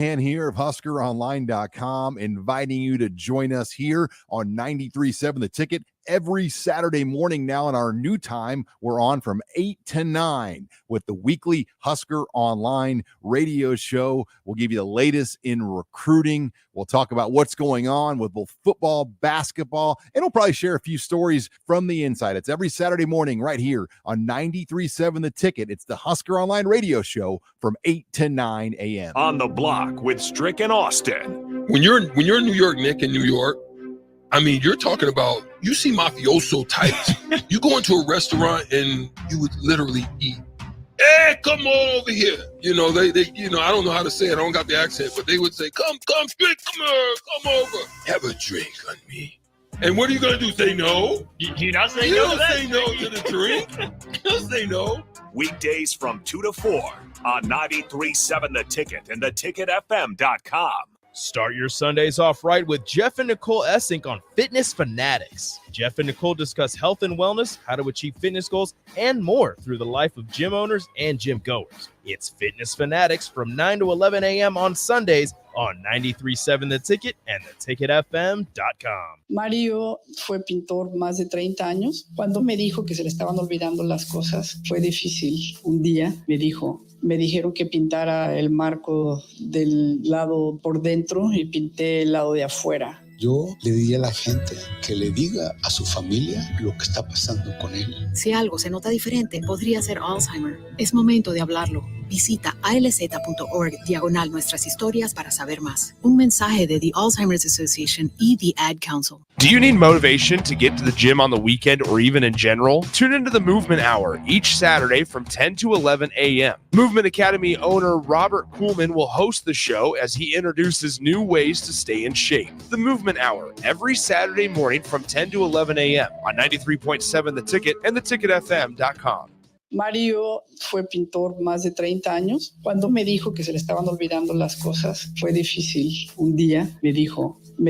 And here of HuskerOnline.com, inviting you to join us here on 93.7 The Ticket every Saturday morning now. In our new time, we're on from 8 to 9 with the weekly Husker Online radio show. We'll give you the latest in recruiting. We'll talk about what's going on with both football, basketball, and we'll probably share a few stories from the inside. It's every Saturday morning right here on 93.7 The Ticket. It's the Husker Online radio show from 8 to 9 a.m. On the Block with Strick and Austin. When you're in New York, Nick, in New York, I mean, you're talking about, you see mafioso types. You go into a restaurant and you would literally eat. Hey, come on over here. You know, they I don't know how to say it. I don't got the accent, but they would say, come, Strick, come here, come over. Have a drink on me. And what are you going to do? Say no? You not say you no don't to that? say no to the drink. You don't say no. Weekdays from 2 to 4 on 93.7 The Ticket and theticketfm.com. Start your Sundays off right with Jeff and Nicole Essink on Fitness Fanatics. Jeff and Nicole discuss health and wellness, how to achieve fitness goals, and more through the life of gym owners and gym goers. It's Fitness Fanatics from 9 to 11 a.m. on Sundays on 93.7 The Ticket and theticketfm.com. Mario fue pintor más de 30 años. Cuando me dijo que se le estaban olvidando las cosas, fue difícil. Un día me dijeron que pintara el marco del lado por dentro y pinté el lado de afuera. Yo le diría a la gente que le diga a su familia lo que está pasando con él. Si algo se nota diferente, podría ser Alzheimer. Es momento de hablarlo. Visita alz.org/nuestras historias para saber más. Un mensaje de the Alzheimer's Association y the Ad Council. Do you need motivation to get to the gym on the weekend or even in general? Tune into the Movement Hour each Saturday from 10 to 11 a.m. Movement Academy owner Robert Kuhlman will host the show as he introduces new ways to stay in shape. The Movement Hour every Saturday morning from 10 to 11 a.m. on 93.7 The Ticket and theticketfm.com. Mario fue pintor más de 30 años. Cuando me dijo que se le estaban olvidando las cosas, fue difícil. Un día me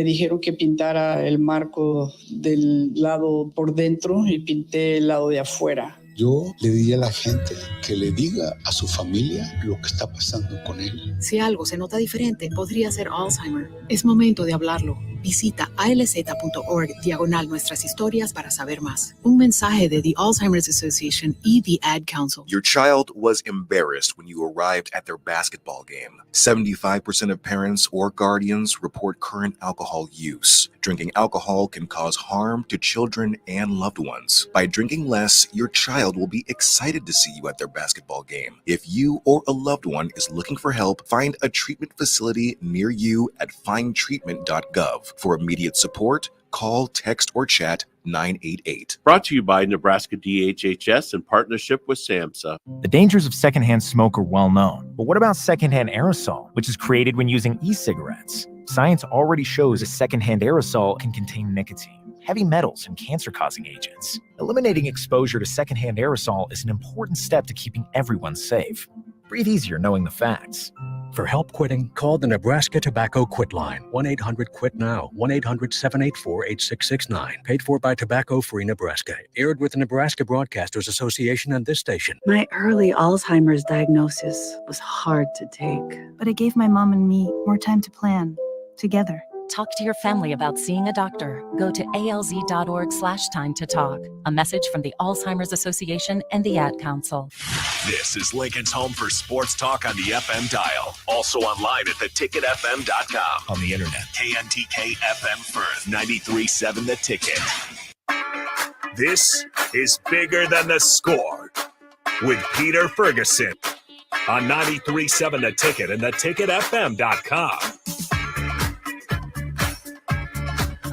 dijeron que pintara el marco del lado por dentro y pinté el lado de afuera. Yo le diría a la gente que le diga a su familia lo que está pasando con él. Si algo se nota diferente, podría ser Alzheimer. Es momento de hablarlo. Visita alz.org/nuestras historias para saber más. Un mensaje de the Alzheimer's Association y the Ad Council. Your child was embarrassed when you arrived at their basketball game. 75% of parents or guardians report current alcohol use. Drinking alcohol can cause harm to children and loved ones. By drinking less, your child will be excited to see you at their basketball game. If you or a loved one is looking for help, find a treatment facility near you at findtreatment.gov. For immediate support, call, text, or chat 988. Brought to you by Nebraska DHHS in partnership with SAMHSA. The dangers of secondhand smoke are well known. But what about secondhand aerosol, which is created when using e-cigarettes? Science already shows a secondhand aerosol can contain nicotine, heavy metals, and cancer-causing agents. Eliminating exposure to secondhand aerosol is an important step to keeping everyone safe. Breathe easier knowing the facts. For help quitting, call the Nebraska Tobacco Quit Line, 1-800-QUIT-NOW, 1-800-784-8669. Paid for by Tobacco Free Nebraska. Aired with the Nebraska Broadcasters Association and this station. My early Alzheimer's diagnosis was hard to take, but it gave my mom and me more time to plan together. Talk to your family about seeing a doctor. Go to alz.org/time to talk. A message from the Alzheimer's Association and the Ad Council. This is Lincoln's home for sports talk on the FM dial. Also online at theticketfm.com. On the internet. KNTK FM Firth, 93.7 The Ticket. This is Bigger Than the Score with Peter Ferguson on 93.7 The Ticket and theticketfm.com.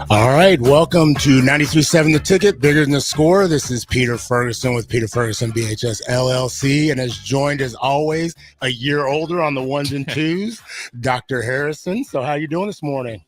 All right, welcome to 93.7 The Ticket, Bigger Than the Score. This is Peter Ferguson with Peter Ferguson BHS LLC, and is joined as always, a year older on the ones and twos, Dr. Harrison. So how you doing this morning?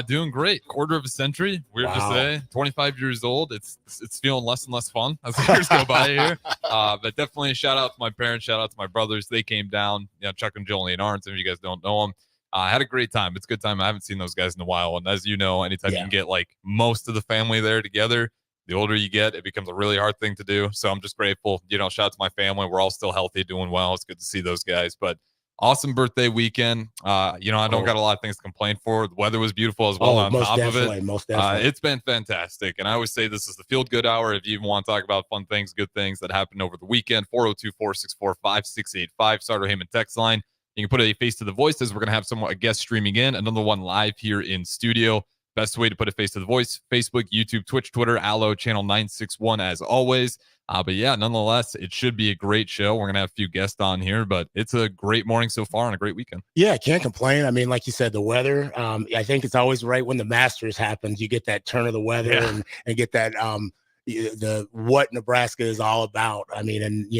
Doing great. Quarter of a century. Weird to say. 25 years old. It's feeling less and less fun as the years go by here. But definitely a shout out to my parents. Shout out to my brothers. They came down. Chuck and Jolie and Arndt. If you guys don't know them. I had a great time. It's a good time. I haven't seen those guys in a while. And as you know, anytime you can get like most of the family there together, the older you get, it becomes a really hard thing to do. So I'm just grateful. Shout out to my family. We're all still healthy, doing well. It's good to see those guys. But awesome birthday weekend. I don't got a lot of things to complain for. The weather was beautiful as well on top of it. Most definitely. It's been fantastic. And I always say this is the feel good hour. If you even want to talk about fun things, good things that happened over the weekend, 402-464-5685, Starter Heyman text line. You can put a face to the voice as we're going to have a guest streaming in, another one live here in studio. Best way to put a face to the voice, Facebook, YouTube, Twitch, Twitter, Allo, channel 961 as always. But yeah, nonetheless, it should be a great show. We're going to have a few guests on here, but it's a great morning so far and a great weekend. Yeah, can't complain. I mean, like you said, the weather, I think it's always right when the Masters happens. You get that turn of the weather and get that the what Nebraska is all about. I mean, and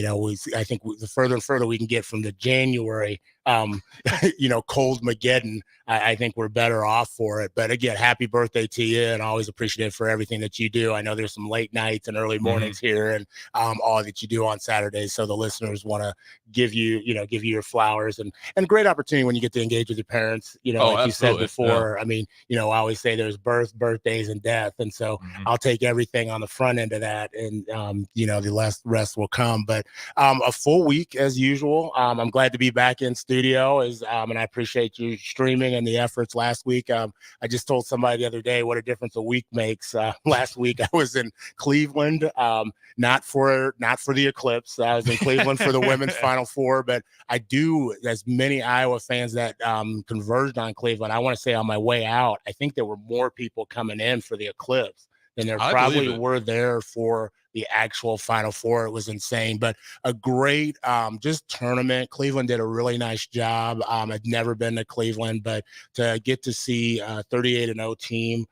I think the further and further we can get from the January cold Mageddon, I think we're better off for it. But again, happy birthday to you, and always appreciative for everything that you do. I know there's some late nights and early mornings here, and all that you do on Saturdays. So the listeners want to give you your flowers, and great opportunity when you get to engage with your parents. Like you said before. Yeah. I mean, I always say there's birthdays, and death, and so I'll take everything on the front end of that, and the rest will come. But a full week as usual. I'm glad to be back in studio, and I appreciate you streaming and the efforts last week. I just told somebody the other day what a difference a week makes. Last week I was in Cleveland, not for the Eclipse. I was in Cleveland for the women's Final Four, but I do, as many Iowa fans that converged on Cleveland, I want to say on my way out, I think there were more people coming in for the Eclipse than there probably were there for the actual Final Four. It was insane, but a great just tournament. Cleveland did a really nice job. I'd never been to Cleveland, but to get to see a 38-0 team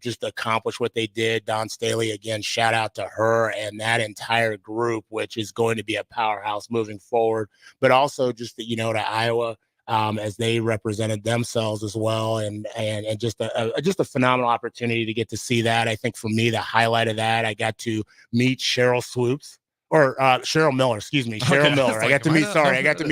just accomplish what they did. Dawn Staley, again, shout out to her and that entire group, which is going to be a powerhouse moving forward, but also just to Iowa, as they represented themselves as well, and just a phenomenal opportunity to get to see that. I think for me, the highlight of that, I got to meet Cheryl Miller, excuse me, Cheryl Miller. I got to meet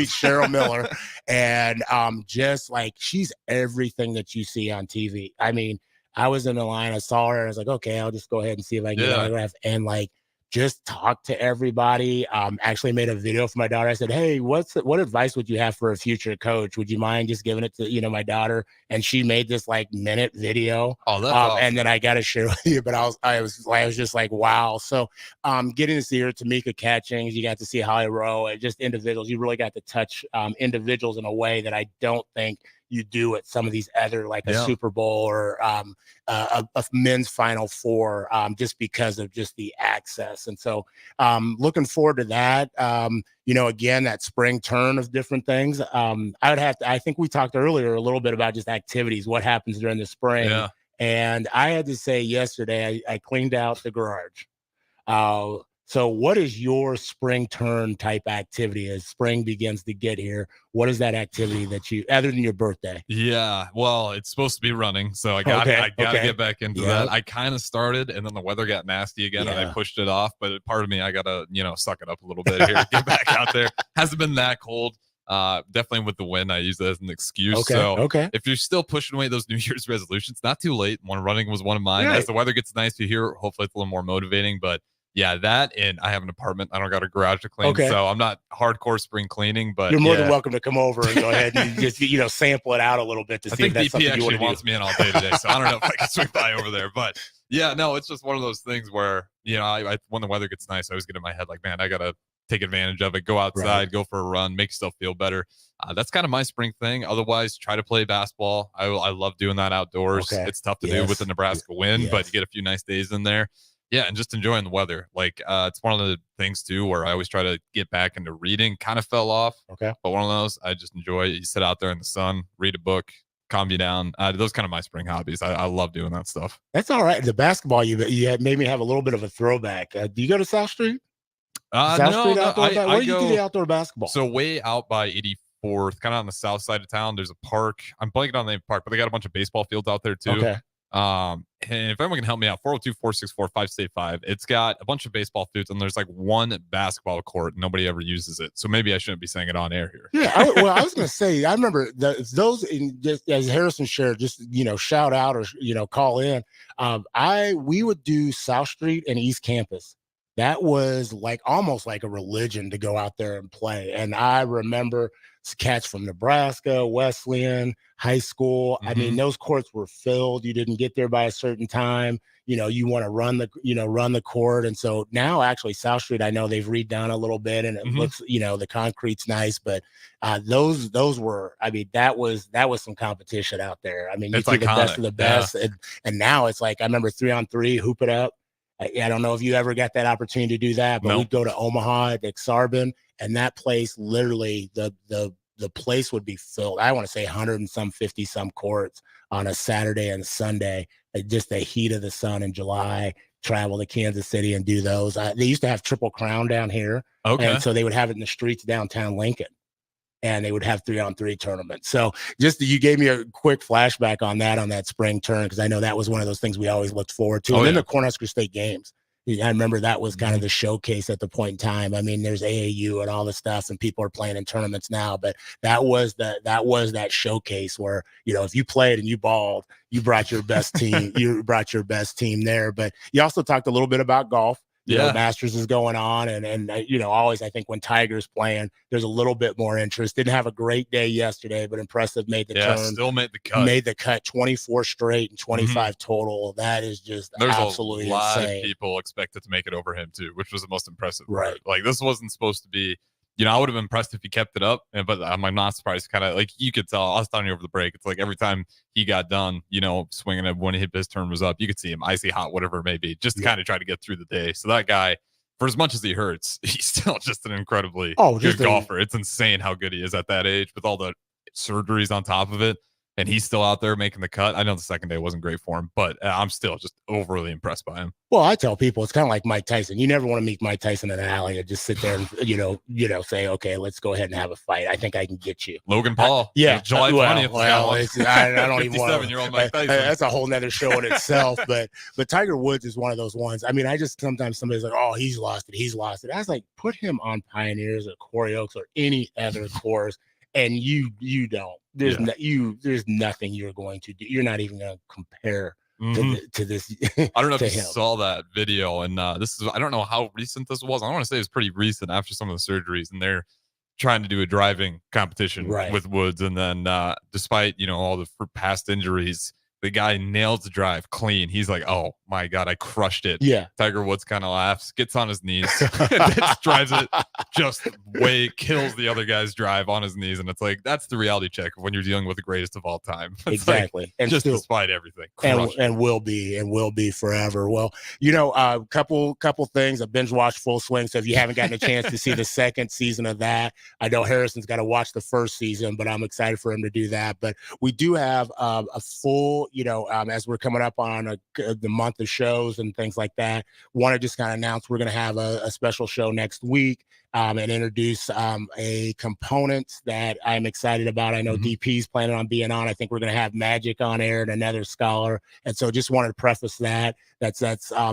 Cheryl Miller, and just like, she's everything that you see on TV. I mean, I was in the line, I saw her, I was like, okay, I'll just go ahead and see if I can get an autograph, and like, just talk to everybody. Actually made a video for my daughter. I said, hey, what advice would you have for a future coach? Would you mind just giving it to, my daughter? And she made this minute video. Oh, that's awesome. And then I got to share with you, but I was just like, wow. So getting to see her, Tamika Catchings, you got to see Holly Rowe, and just individuals. You really got to touch individuals in a way that I don't think you do at some of these other, like a Super Bowl or a men's Final Four, just because of just the access. And so looking forward to that. Again, that spring turn of different things. I think we talked earlier a little bit about just activities, what happens during the spring. Yeah. And I had to say yesterday, I cleaned out the garage. So what is your spring turn type activity as spring begins to get here? What is that activity that you, other than your birthday? Yeah, well, it's supposed to be running, so I got to get back into that. I kind of started, and then the weather got nasty again, and I pushed it off. But part of me, I got to, suck it up a little bit here, get back out there. Hasn't been that cold. Definitely with the wind, I use that as an excuse. If you're still pushing away those New Year's resolutions, not too late. Running was one of mine. Right. As the weather gets nice to here, hopefully it's a little more motivating, but yeah, that, and I have an apartment. I don't got a garage to clean, so I'm not hardcore spring cleaning. But you're more than welcome to come over and go ahead and just sample it out a little bit to see if that's something you want to do. Wants me in all day today, so I don't know if I can swing by over there. But yeah, no, it's just one of those things where I when the weather gets nice, I always get in my head like, man, I gotta take advantage of it. Go outside, go for a run, make yourself feel better. That's kind of my spring thing. Otherwise, try to play basketball. I love doing that outdoors. It's tough to do with the Nebraska wind, but you get a few nice days in there. Yeah, and just enjoying the weather. Like, it's one of the things, too, where I always try to get back into reading. Kind of fell off. But one of those, I just enjoy it. You sit out there in the sun, read a book, calm you down. Those kind of my spring hobbies. I love doing that stuff. That's all right. The basketball, you made me have a little bit of a throwback. Do you go to South Street? No, Where do you do the outdoor basketball? So way out by 84th, kind of on the south side of town, there's a park. I'm blanking on the name park, but they got a bunch of baseball fields out there, too. And if anyone can help me out, 402-464-565. It's got a bunch of baseball fields, and there's like one basketball court. Nobody ever uses it, so maybe I shouldn't be saying it on air here. Yeah, I was gonna say, I remember those just as Harrison shared, just shout out or call in. We would do South Street and East Campus. That was like almost like a religion to go out there and play. And I remember cats from Nebraska, Wesleyan, high school. I mean, those courts were filled. You didn't get there by a certain time. You want to run the court. And so now actually South Street, I know they've redone a little bit and it looks, the concrete's nice, but those were, I mean, that was some competition out there. I mean, you see the best of the best. And now it's like, I remember 3-on-3, hoop it up. I don't know if you ever got that opportunity to do that, but we'd go to Omaha at Exarban, and that place literally the place would be filled. I want to say 100 and some 50 some courts on a Saturday and Sunday. Just the heat of the sun in July. Travel to Kansas City and do those. They used to have Triple Crown down here, and so they would have it in the streets downtown Lincoln, and they would have 3-on-3 tournaments. So you gave me a quick flashback on that spring turn, because I know that was one of those things we always looked forward to. And then the Cornhusker State Games. I remember that was kind of the showcase at the point in time. I mean, there's AAU and all this stuff, and people are playing in tournaments now, but that was that showcase where, if you played and you balled, you brought your best team, there. But you also talked a little bit about golf. Masters is going on, and always, I think when Tiger's playing, there's a little bit more interest. Didn't have a great day yesterday, but impressive, made the turn. Still made the cut. 24 straight and 25 total. That is just absolutely insane. There's a lot of people expected to make it over him too, which was the most impressive part. Like, this wasn't supposed to be, I would have been impressed if he kept it up, but I'm not surprised. Kind of like you could tell, I was telling you over the break, it's like every time he got done, swinging it when his turn was up, you could see him icy hot, whatever it may be, just to kind of try to get through the day. So that guy, for as much as he hurts, he's still just an incredibly good golfer. It's insane how good he is at that age with all the surgeries on top of it. And he's still out there making the cut. I know the second day wasn't great for him, but I'm still just overly impressed by him. Well, I tell people it's kind of like Mike Tyson. You never want to meet Mike Tyson in an alley and just sit there and say, okay, let's go ahead and have a fight. I think I can get you. Logan Paul. July 20th. I don't even want to. Mike Tyson. That's a whole nother show in itself. But Tiger Woods is one of those ones. I mean, sometimes somebody's like, oh, he's lost it. I was like, put him on Pioneers or Corey Oaks or any other course. And you don't. There's nothing you're going to do. You're not even going to compare to this. I don't know if you saw that video, and I don't know how recent this was. I want to say it was pretty recent after some of the surgeries, and they're trying to do a driving competition with Woods, and then despite all the past injuries, the guy nails the drive clean. He's like, oh my God, I crushed it. Yeah. Tiger Woods kind of laughs, gets on his knees, drives it just kills the other guy's drive on his knees. And it's like, that's the reality check of when you're dealing with the greatest of all time. It's exactly. Like, and just despite everything. And will be forever. Well, a couple things. I binge watched Full Swing. So if you haven't gotten a chance to see the second season of that, I know Harrison's got to watch the first season, but I'm excited for him to do that. But we do have a full, as we're coming up on the month of shows and things like that, want to just kind of announce we're going to have a special show next week and introduce a component that I'm excited about. I know DP's planning on being on. I think we're going to have Magic on air and another scholar. And so just wanted to preface that. That's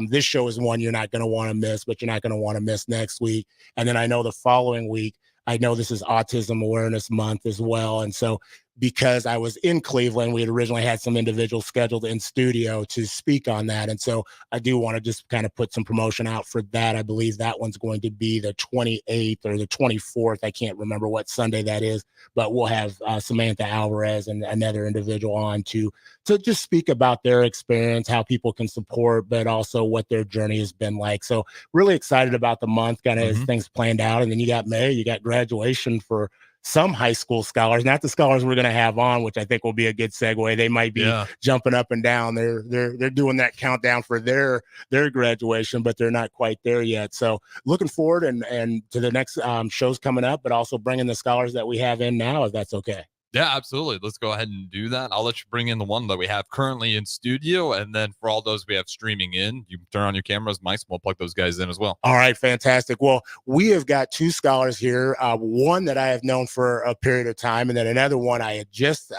this show is one you're not going to want to miss, but you're not going to want to miss next week. And then I know the following week, I know this is Autism Awareness Month as well. And so because I was in Cleveland, we had originally had some individuals scheduled in studio to speak on that. And so I do want to just kind of put some promotion out for that. I believe that one's going to be the 28th or the 24th. I can't remember what Sunday that is, but we'll have Samantha Alvarez and another individual on to just speak about their experience, how people can support, but also what their journey has been like. So really excited about the month, kind of as things planned out. And then you got May, you got graduation for some high school scholars, not the scholars we're going to have on, which I think will be a good segue. They might be jumping up and down. They're doing that countdown for their graduation, but they're not quite there yet. So looking forward and to the next shows coming up, but also bringing the scholars that we have in now, if that's okay. Yeah, absolutely. Let's go ahead and do that. I'll let you bring in the one that we have currently in studio. And then for all those we have streaming in, you turn on your cameras, mics, and we'll plug those guys in as well. All right, fantastic. Well, we have got two scholars here. One that I have known for a period of time, and then another one I had just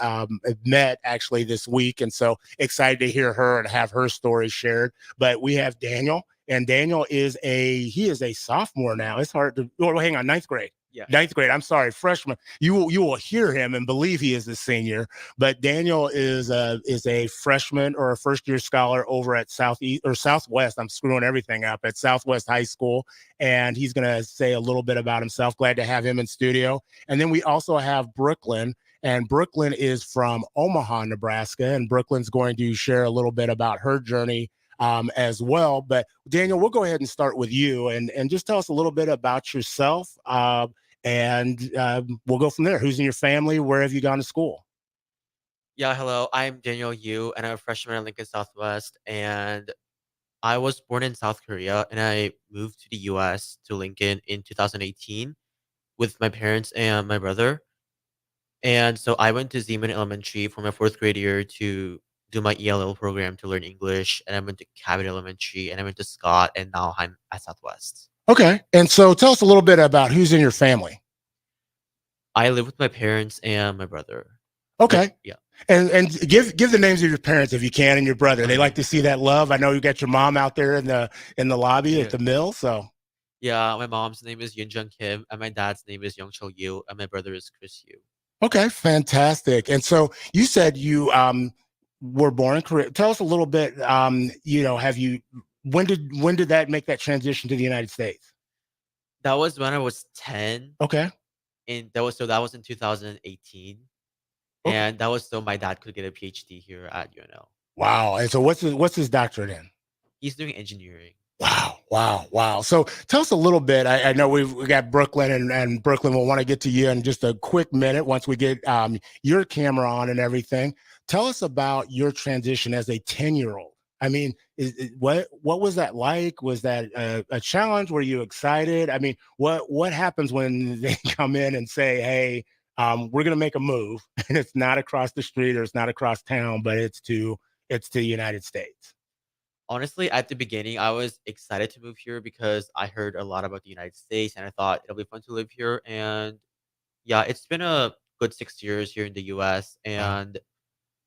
met actually this week. And so excited to hear her and have her story shared. But we have Daniel, and Daniel is a sophomore now. It's hard to, well, hang on, ninth grade. Yeah. Ninth grade. I'm sorry, freshman. You will hear him and believe he is a senior, but Daniel is a freshman or a first year scholar over at Southwest. I'm screwing everything up at Southwest High School, and he's going to say a little bit about himself. Glad to have him in studio. And then we also have Brooklyn, and Brooklyn is from Omaha, Nebraska, and Brooklyn's going to share a little bit about her journey as well. But Daniel, we'll go ahead and start with you and just tell us a little bit about yourself. And we'll go from there. Who's in your family? Where have you gone to school? Yeah, hello. I'm Daniel Yu, and I'm a freshman at Lincoln Southwest. And I was born in South Korea, and I moved to the U.S. to Lincoln in 2018 with my parents and my brother. And so I went to Zeeman Elementary for my 4th grade year to do my ELL program to learn English. And I went to Cabot Elementary, and I went to Scott, and now I'm at Southwest. Okay. And so tell us a little bit about who's in your family. I live with my parents and my brother. Okay. Yeah. And give the names of your parents if you can, and your brother. They like to see that love. I know you got your mom out there in the lobby at the mill. So Yeah, my mom's name is Yoon Jung Kim, and my dad's name is Young Chul Yu, and my brother is Chris Yu. okay, fantastic. And so you said you were born in Korea. Tell us a little bit. When did that make that transition to the United States? That was when I was 10. Okay. And that was in 2018. And that was so my dad could get a PhD here at UNL. Wow. And so what's his doctorate in? He's doing engineering. Wow. So tell us a little bit. I know we got Brooklyn and Brooklyn will want to get to you in just a quick minute once we get your camera on and everything. Tell us about your transition as a 10-year-old. I mean, what was that like? Was that a challenge? Were you excited? I mean, what happens when they come in and say, hey, we're going to make a move, and it's not across the street or it's not across town, but it's to the United States? Honestly, at the beginning, I was excited to move here because I heard a lot about the United States, and I thought it'll be fun to live here. And yeah, it's been a good 6 years here in the US, and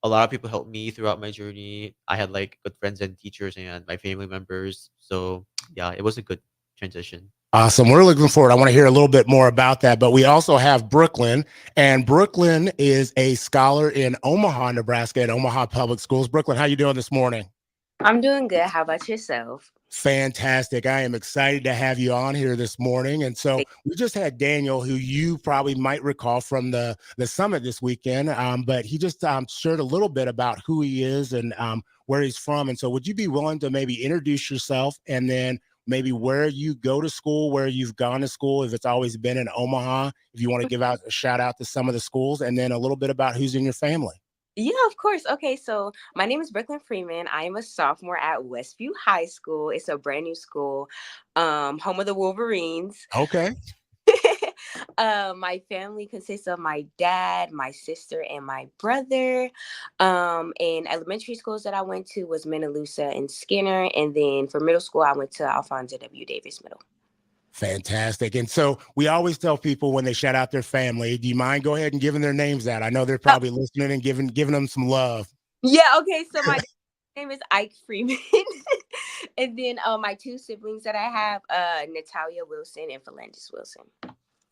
a lot of people helped me throughout my journey. I had like good friends and teachers and my family members. So yeah, it was a good transition. Awesome. We're looking forward. I want to hear a little bit more about that, but we also have Brooklyn, and Brooklyn is a scholar in Omaha, Nebraska at Omaha Public Schools. Brooklyn, how you doing this morning? I'm doing good. How about yourself? Fantastic. I am excited to have you on here this morning. And so we just had Daniel, who you probably might recall from the summit this weekend, but he just shared a little bit about who he is and where he's from. And so would you be willing to maybe introduce yourself and then maybe where you go to school, where you've gone to school, if it's always been in Omaha, if you want to give out a shout out to some of the schools, and then a little bit about who's in your family? Yeah, of course. Okay, so my name is Brooklyn Freeman. I am a sophomore at Westview High School. It's a brand new school, home of the Wolverines. Okay. My family consists of my dad, my sister, and my brother. And elementary schools that I went to was Menalusa and Skinner. And then for middle school, I went to Alphonso W. Davis Middle. Fantastic. And so we always tell people when they shout out their family, do you mind go ahead and giving their names out? I know they're probably listening and giving them some love. Yeah, okay. So my name is Ike Freeman. And then my two siblings that I have, Natalia Wilson and Philandis Wilson.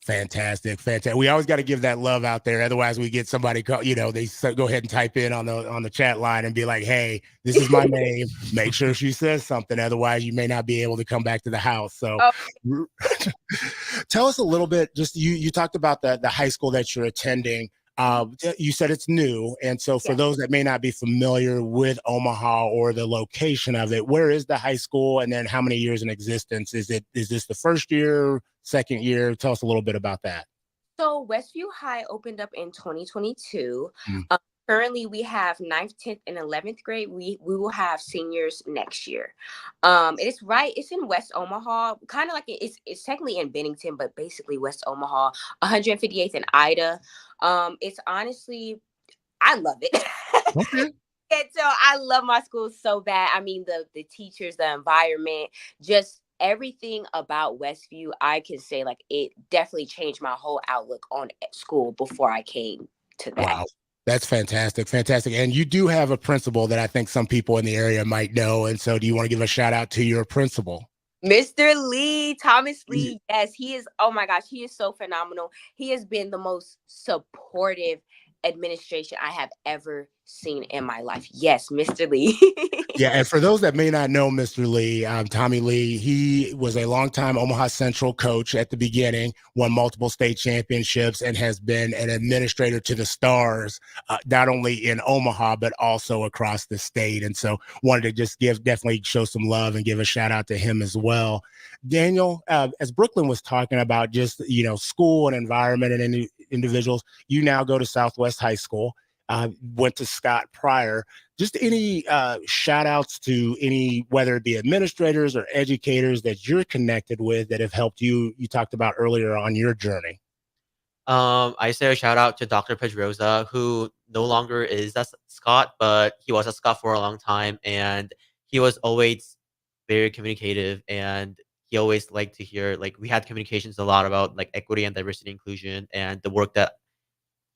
Fantastic. We always got to give that love out there. Otherwise we get somebody call, they go ahead and type in on the chat line and be like, hey, this is my name. Make sure she says something. Otherwise you may not be able to come back to the house. So tell us a little bit, just you talked about the high school that you're attending. You said it's new. And so for those that may not be familiar with Omaha or the location of it, where is the high school? And then how many years in existence? Is this the first year, second year? Tell us a little bit about that. So Westview High opened up in 2022. Currently, we have 9th, 10th, and 11th grade. We will have seniors next year. It's in West Omaha, kind of like it's technically in Bennington, but basically West Omaha, 158th and Ida. It's honestly, I love it. Okay. And so I love my school so bad. I mean, the teachers, the environment, just everything about Westview, I can say like it definitely changed my whole outlook on school before I came to that. Wow. That's fantastic. Fantastic. And you do have a principal that I think some people in the area might know. And so do you want to give a shout out to your principal? Mr. Lee, Thomas Lee. Yes, he is. Oh my gosh, he is so phenomenal. He has been the most supportive administration I have ever seen in my life. Yes, Mr. Lee. Yeah, and for those that may not know Mr. Lee, Tommy Lee, he was a longtime Omaha Central coach at the beginning, won multiple state championships, and has been an administrator to the Stars, not only in Omaha, but also across the state. And so wanted to just definitely show some love and give a shout out to him as well. Daniel, as Brooklyn was talking about just, school and environment and individuals, you now go to Southwest High School. Went to Scott prior. Just any shout outs to any, whether it be administrators or educators that you're connected with that have helped you talked about earlier on your journey. I say a shout out to Dr. Pedrosa, who no longer is at Scott, but he was at Scott for a long time, and he was always very communicative, and he always liked to hear, we had communications a lot about equity and diversity inclusion and the work that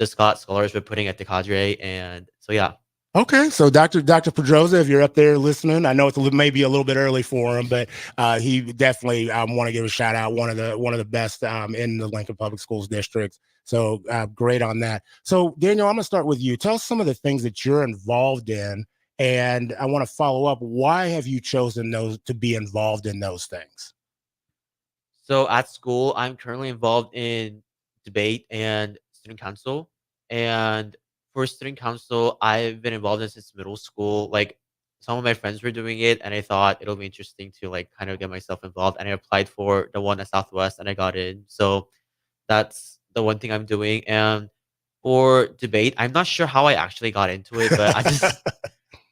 the Scott scholars were putting at the cadre. And so, yeah. Okay, so Dr. Pedrosa, if you're up there listening, I know it's maybe a little bit early for him, but he definitely want to give a shout out. One of the best in the Lincoln Public Schools district. So great on that. So Daniel, I'm gonna start with you. Tell us some of the things that you're involved in, and I want to follow up. Why have you chosen those to be involved in those things? So at school, I'm currently involved in debate and student council. And for student council, I've been involved in since middle school. Some of my friends were doing it, and I thought it'll be interesting to kind of get myself involved. And I applied for the one at Southwest, and I got in. So that's the one thing I'm doing. And for debate, I'm not sure how I actually got into it, but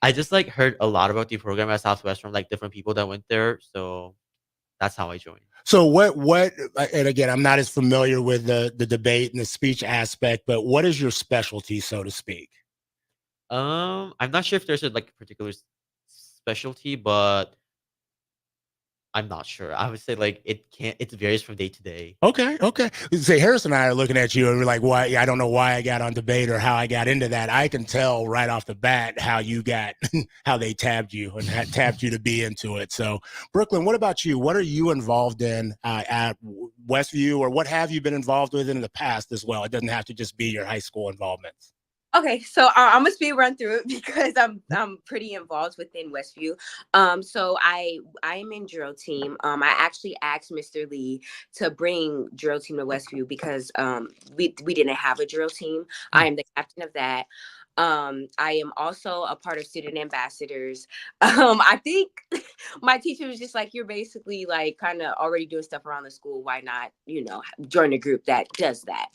I just heard a lot about the program at Southwest from different people that went there. So that's how I joined. So what, and again, I'm not as familiar with the debate and the speech aspect, but what is your specialty, so to speak? I'm not sure if there's a particular specialty, but I'm not sure. I would say it varies from day to day. Okay. Say Harrison and I are looking at you and we're like, why? I don't know why I got on debate or how I got into that. I can tell right off the bat how they tabbed you and tapped you to be into it. So Brooklyn, what about you? What are you involved in at Westview, or what have you been involved with in the past as well? It doesn't have to just be your high school involvements. Okay, so I'm gonna speed run through it because I'm pretty involved within Westview. So I am in drill team. I actually asked Mr. Lee to bring drill team to Westview because we didn't have a drill team. I am the captain of that. I am also a part of student ambassadors. I think my teacher was just like, you're basically kind of already doing stuff around the school. Why not, join a group that does that?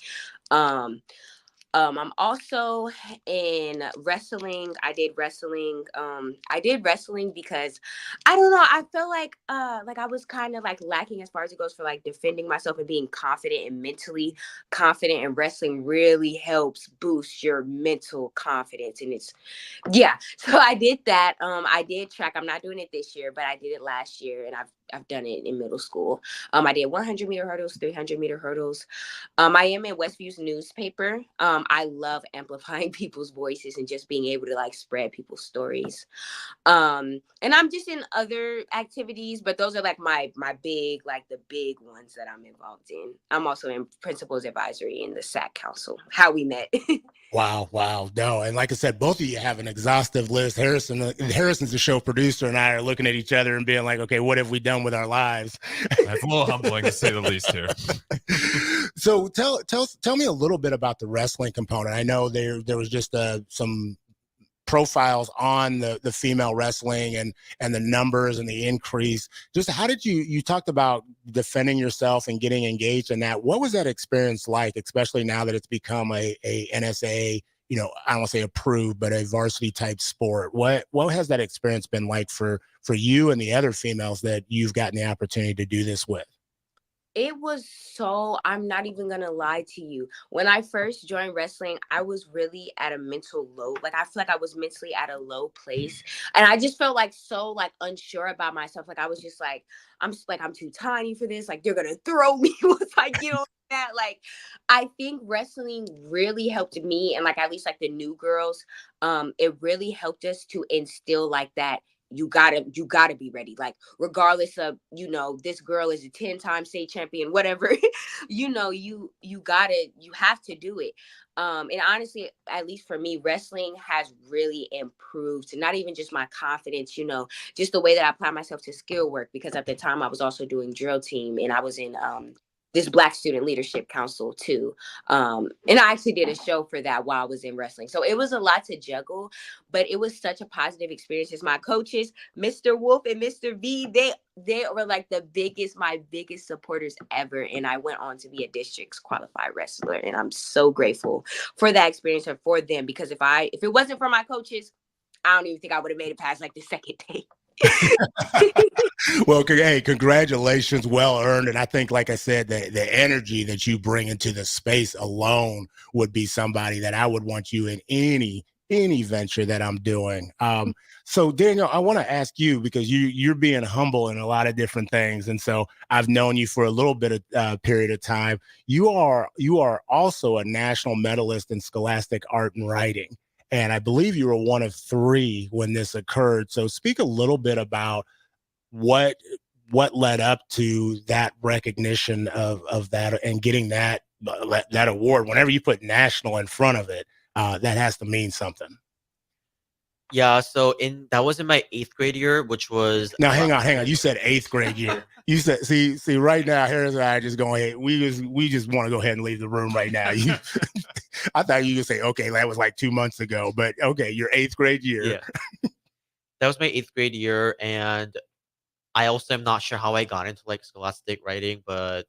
I'm also in wrestling. I did wrestling. I did wrestling because I don't know. I felt like I was kind of lacking as far as it goes for defending myself and being confident and mentally confident. And wrestling really helps boost your mental confidence. And so I did that. I did track. I'm not doing it this year, but I did it last year, and I've done it in middle school. I did 100-meter hurdles, 300-meter hurdles. I am in Westview's newspaper. I love amplifying people's voices and just being able to spread people's stories. And I'm just in other activities, but those are my big, the big ones that I'm involved in. I'm also in principal's advisory in the SAC council, how we met. Wow. No, and like I said, both of you have an exhaustive list. Harrison's the show producer, and I are looking at each other and being like, okay, what have we done with our lives? That's a little humbling to say the least here. So tell me a little bit about the wrestling component. I know there was just some profiles on the female wrestling and the numbers and the increase. Just how did you talked about defending yourself and getting engaged in that? What was that experience like, especially now that it's become a NSA, I don't want to say approved, but a varsity type sport? What has that experience been like for you and the other females that you've gotten the opportunity to do this with? It was I'm not even going to lie to you. When I first joined wrestling, I was really at a mental low. I feel like I was mentally at a low place. And I just felt so unsure about myself. I was just I'm too tiny for this. They're going to throw me once I get on that. I think wrestling really helped me. And at least the new girls, it really helped us to instill that you gotta be ready. Like, regardless of, this girl is a 10-time state champion, whatever, you have to do it. And honestly, at least for me, wrestling has really improved, not even just my confidence, just the way that I apply myself to skill work, because at the time I was also doing drill team, and I was in this Black Student Leadership Council too. And I actually did a show for that while I was in wrestling. So it was a lot to juggle, but it was such a positive experience. My coaches, Mr. Wolf and Mr. V, they were like my biggest supporters ever. And I went on to be a districts qualified wrestler. And I'm so grateful for that experience and for them, because if it wasn't for my coaches, I don't even think I would have made it past like the second day. Well, hey, congratulations, well earned. And I think, like I said, the energy that you bring into the space alone would be somebody that I would want you in any venture that I'm doing. So Daniel, I want to ask you, because you're being humble in a lot of different things, and so I've known you for a little bit of period of time. You are also a national medalist in scholastic art and writing. And I believe you were one of 3 when this occurred. So speak a little bit about what led up to that recognition of that and getting that award. Whenever you put national in front of it, that has to mean something. Yeah, so that was in my 8th grade year, which was now. Hang on. You said 8th grade year. You said, see, right now, here's what I just going. Hey, we just want to go ahead and leave the room right now. I thought you could say, okay, that was like 2 months ago, but okay, your 8th grade year. Yeah. That was my 8th grade year, and I also am not sure how I got into like scholastic writing, but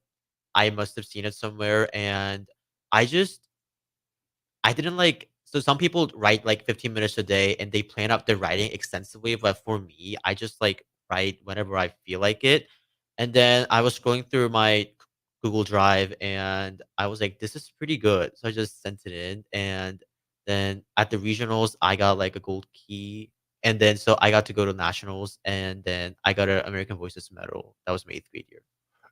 I must have seen it somewhere, and I didn't like. So some people write like 15 minutes a day and they plan out their writing extensively. But for me, I just like write whenever I feel like it. And then I was scrolling through my Google Drive and I was like, this is pretty good. So I just sent it in. And then at the regionals, I got like a gold key. And then so I got to go to nationals. And then I got an American Voices medal. That was my 8th grade year.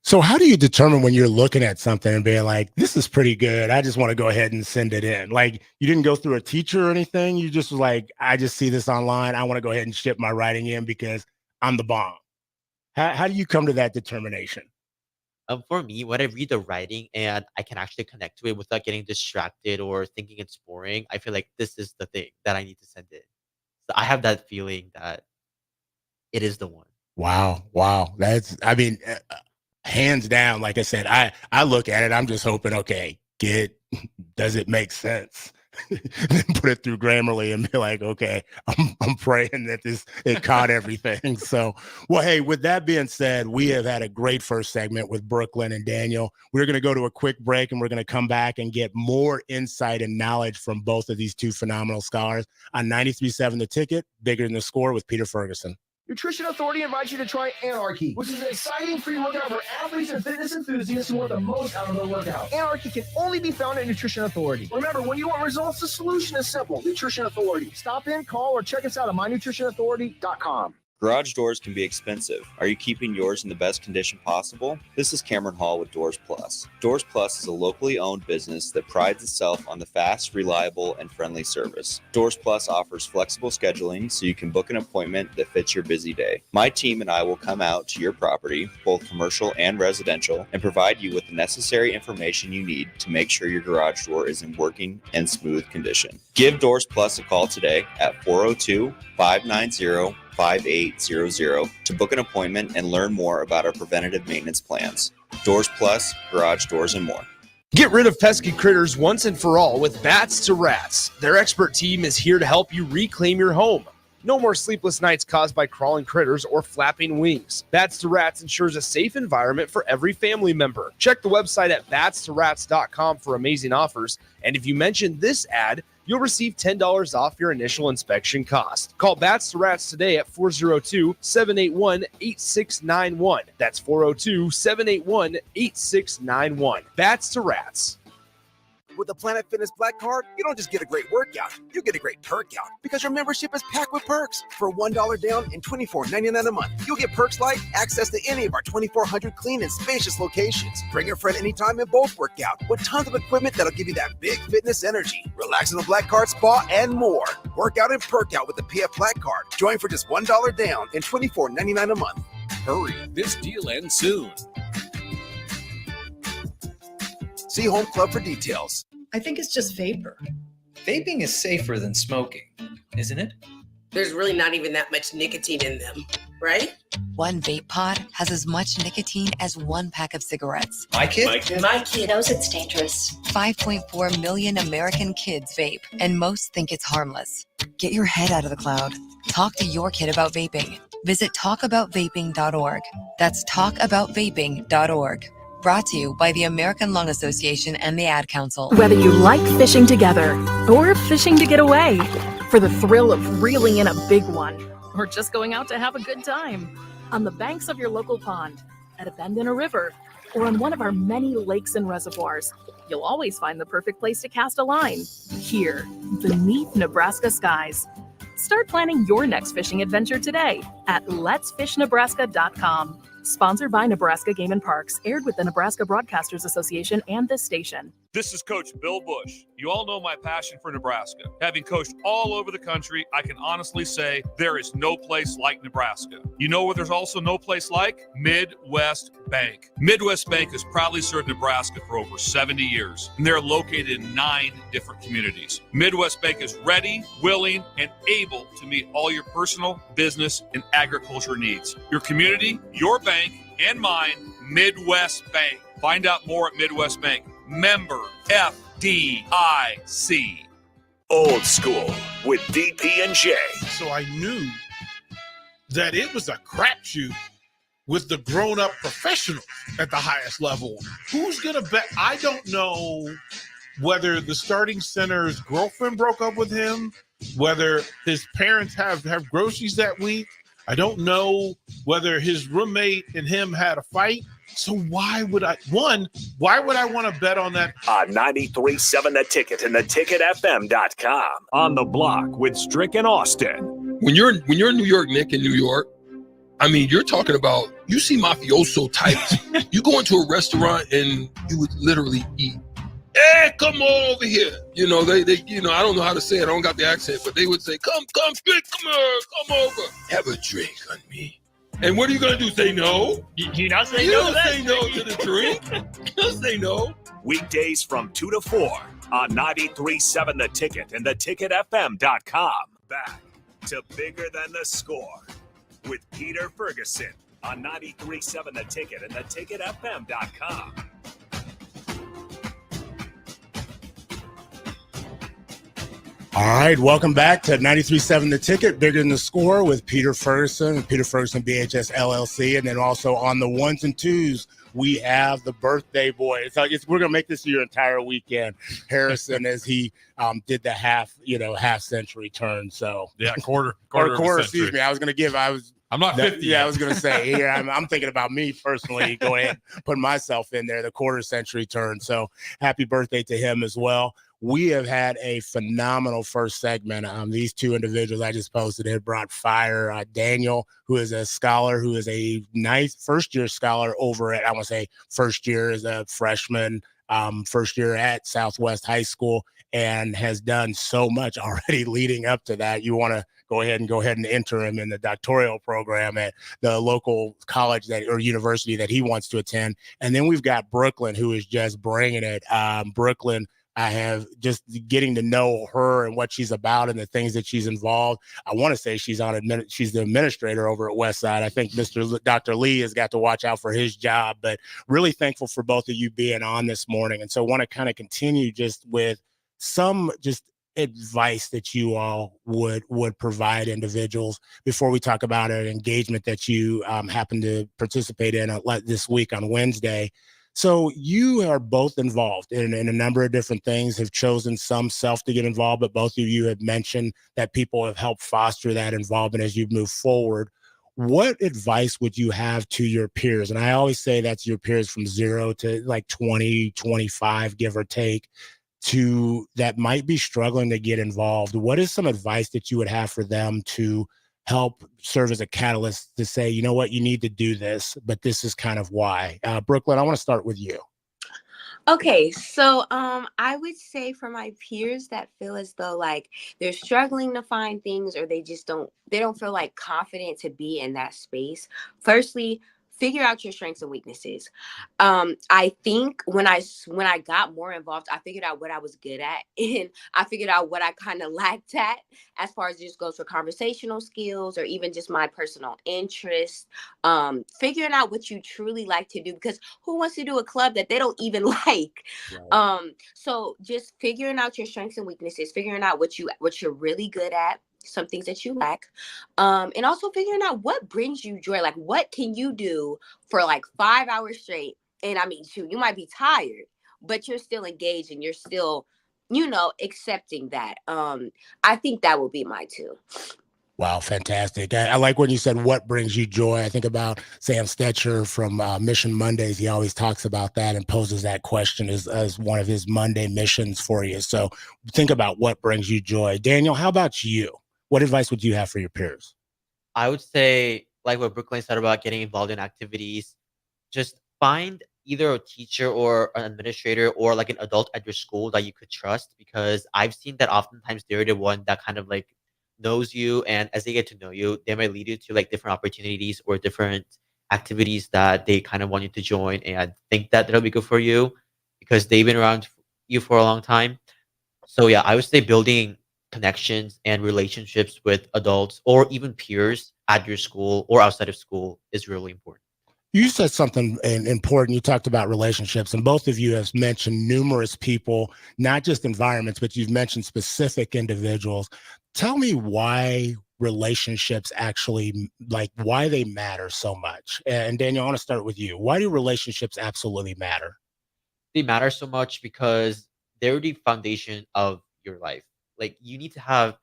So how do you determine when you're looking at something and being like, this is pretty good, I just want to go ahead and send it in? Like, you didn't go through a teacher or anything? You just was like, I just see this online, I want to go ahead and ship my writing in because I'm the bomb. How do you come to that determination? For me, when I read the writing and I can actually connect to it without getting distracted or thinking it's boring, I feel like this is the thing that I need to send in. So I have that feeling that it is the one. Wow. That's, hands down, like I said, I look at it, I'm just hoping, okay, does it make sense? Then put it through Grammarly and be like, okay, I'm praying that it caught everything. So, well, hey, with that being said, we have had a great first segment with Brooklyn and Daniel. We're going to go to a quick break and we're going to come back and get more insight and knowledge from both of these two phenomenal scholars on 93.7 The Ticket, Bigger Than the Score with Peter Ferguson. Nutrition Authority invites you to try Anarchy, which is an exciting free workout for athletes and fitness enthusiasts who want the most out of their workout. Anarchy can only be found at Nutrition Authority. Remember, when you want results, the solution is simple. Nutrition Authority. Stop in, call, or check us out at mynutritionauthority.com. Garage doors can be expensive. Are you keeping yours in the best condition possible? This is Cameron Hall with Doors Plus. Doors Plus is a locally owned business that prides itself on the fast, reliable, and friendly service. Doors Plus offers flexible scheduling so you can book an appointment that fits your busy day. My team and I will come out to your property, both commercial and residential, and provide you with the necessary information you need to make sure your garage door is in working and smooth condition. Give Doors Plus a call today at 402-590-5800 to book an appointment and learn more about our preventative maintenance plans. Doors Plus, garage doors, and more. Get rid of pesky critters once and for all with Bats to Rats. Their expert team is here to help you reclaim your home. No more sleepless nights caused by crawling critters or flapping wings. Bats to Rats ensures a safe environment for every family member. Check the website at batstoRats.com for amazing offers. And if you mention this ad, you'll receive $10 off your initial inspection cost. Call Bats to Rats today at 402-781-8691. That's 402-781-8691. Bats to Rats. With the Planet Fitness Black Card, you don't just get a great workout, you get a great perk out because your membership is packed with perks. For $1 down and $24.99 a month, you'll get perks like access to any of our 2,400 clean and spacious locations. Bring a friend anytime and both work out with tons of equipment that'll give you that big fitness energy. Relax in the Black Card Spa and more. Work out and perk out with the PF Black Card. Join for just $1 down and $24.99 a month. Hurry. This deal ends soon. See Home Club for details. I think it's just vapor. Vaping is safer than smoking, isn't it? There's really not even that much nicotine in them, right? One vape pod has as much nicotine as one pack of cigarettes. My kid knows it's dangerous. 5.4 million American kids vape, and most think it's harmless. Get your head out of the cloud. Talk to your kid about vaping. Visit talkaboutvaping.org. That's talkaboutvaping.org. Brought to you by the American Lung Association and the Ad Council. Whether you like fishing together or fishing to get away, for the thrill of reeling in a big one, or just going out to have a good time, on the banks of your local pond, at a bend in a river, or on one of our many lakes and reservoirs, you'll always find the perfect place to cast a line. Here, beneath Nebraska skies. Start planning your next fishing adventure today at letsfishnebraska.com. Sponsored by Nebraska Game and Parks, aired with the Nebraska Broadcasters Association and this station. This is Coach Bill Bush. You all know my passion for Nebraska. Having coached all over the country, I can honestly say there is no place like Nebraska. You know where there's also no place like? Midwest Bank. Midwest Bank has proudly served Nebraska for over 70 years, and they're located in 9 different communities. Midwest Bank is ready, willing, and able to meet all your personal, business, and agriculture needs. Your community, your bank, and mine, Midwest Bank. Find out more at Midwest Bank. Member FDIC. Old School with DP and J. So I knew that it was a crapshoot with the grown-up professionals at the highest level. Who's going to bet? I don't know whether the starting center's girlfriend broke up with him, whether his parents have groceries that week. I don't know whether his roommate and him had a fight. So why would I want to bet on that? On 93.7 The Ticket and theticketfm.com. On the block with Strick and Austin. When you're in New York, Nick, in New York, I mean, you're talking about, you see mafioso types. You go into a restaurant and you would literally eat. Hey, come on over here. You know, they I don't know how to say it. I don't got the accent, but they would say, come, Strick, come here, come over. Have a drink on me. And what are you going to do? Say no? You not say you no don't to that? say no to the drink. You don't say no. Weekdays from 2 to 4 on 93.7 The Ticket and theticketfm.com. Back to Bigger Than the Score with Peter Ferguson on 93.7 The Ticket and theticketfm.com. All right, welcome back to 93.7 The Ticket, Bigger Than the Score with Peter Ferguson, Peter Ferguson BHS LLC, and then also on the ones and twos, we have the birthday boy. We're gonna make this your entire weekend, Harrison, as he did the half century turn. So yeah, quarter. Excuse me. I'm not 50. Yeah, I was going to say, here, I'm thinking about me personally, go ahead and put myself in there, the quarter century turn. So happy birthday to him as well. We have had a phenomenal first segment. These two individuals I just posted have brought fire. Daniel, who is a scholar, who is a nice first-year scholar over at, I want to say first year as a freshman, first year at Southwest High School, and has done so much already leading up to that. You want to go ahead and enter him in the doctoral program at the local college or university that he wants to attend. And then we've got Brooklyn, who is just bringing it. Brooklyn, I have just getting to know her and what she's about and the things that she's involved. I want to say she's the administrator over at Westside. I think Dr. Lee has got to watch out for his job, but really thankful for both of you being on this morning. And so want to kind of continue just with some just advice that you all would provide individuals before we talk about an engagement that you happen to participate in this week on Wednesday. So you are both involved in a number of different things, have chosen some self to get involved, but both of you have mentioned that people have helped foster that involvement as you move forward. What advice would you have to your peers? And I always say that's your peers from 0 to like 20, 25, give or take, that might be struggling to get involved, what is some advice that you would have for them to help serve as a catalyst to say, you know what, you need to do this, but this is kind of why? Brooklyn, I want to start with you. Okay, so I would say for my peers that feel as though like they're struggling to find things, or they don't feel like confident to be in that space. Firstly, figure out your strengths and weaknesses. I think when I got more involved, I figured out what I was good at, and I figured out what I kind of lacked at, as far as just goes for conversational skills or even just my personal interests. Figuring out what you truly like to do, because who wants to do a club that they don't even like? Right. So just figuring out your strengths and weaknesses, figuring out what you're really good at, some things that you lack, and also figuring out what brings you joy. Like, what can you do for like 5 hours straight? And I mean, shoot, you might be tired, but you're still engaged and you're still, accepting that. I think that would be my two. Wow, fantastic. I like when you said what brings you joy. I think about Sam Stetcher from Mission Mondays. He always talks about that and poses that question as one of his Monday missions for you. So think about what brings you joy. Daniel, how about you? What advice would you have for your peers? I would say, like what Brooklyn said about getting involved in activities, just find either a teacher or an administrator or like an adult at your school that you could trust, because I've seen that oftentimes they're the one that kind of like knows you, and as they get to know you, they might lead you to like different opportunities or different activities that they kind of want you to join, and I think that that'll be good for you because they've been around you for a long time. So yeah, I would say building connections and relationships with adults or even peers at your school or outside of school is really important. You said something important. You talked about relationships, and both of you have mentioned numerous people, not just environments, but you've mentioned specific individuals. Tell me why relationships actually, like why they matter so much. And Daniel, I want to start with you. Why do relationships absolutely matter? They matter so much because they're the foundation of your life. Like, you need to have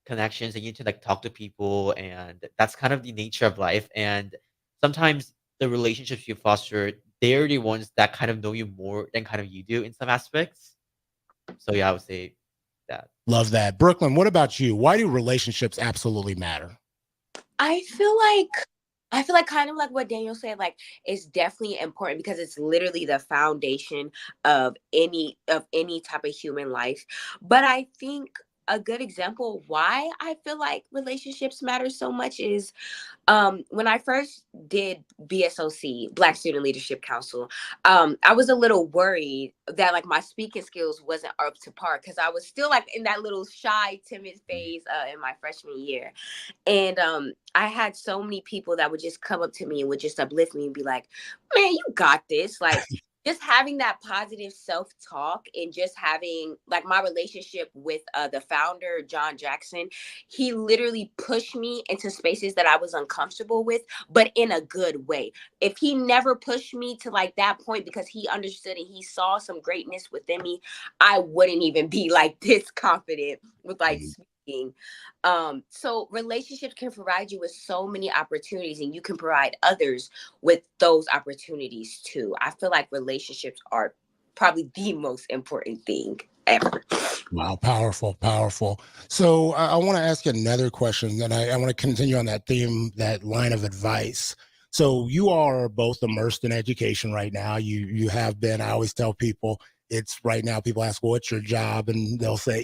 connections and you need to like talk to people, and that's kind of the nature of life. And sometimes the relationships you foster, they're the ones that kind of know you more than kind of you do in some aspects. So yeah, I would say that. Love that. Brooklyn, what about you? Why do relationships absolutely matter? I feel like kind of like what Daniel said, like it's definitely important because it's literally the foundation of any type of human life. But I think a good example why I feel like relationships matter so much is when I first did BSOC, Black Student Leadership Council, I was a little worried that like my speaking skills wasn't up to par because I was still like in that little shy, timid phase in my freshman year. And I had so many people that would just come up to me and would just uplift me and be like, man, you got this. Like, just having that positive self-talk and just having like my relationship with the founder, John Jackson, he literally pushed me into spaces that I was uncomfortable with, but in a good way. If he never pushed me to like that point because he understood and he saw some greatness within me, I wouldn't even be like this confident with like speaking. So relationships can provide you with so many opportunities, and you can provide others with those opportunities too. I feel like relationships are probably the most important thing ever. Wow, powerful, powerful. So I want to ask you another question, and I want to continue on that theme, that line of advice. So you are both immersed in education right now. You have been. I always tell people it's right now. People ask, well, what's your job? And they'll say,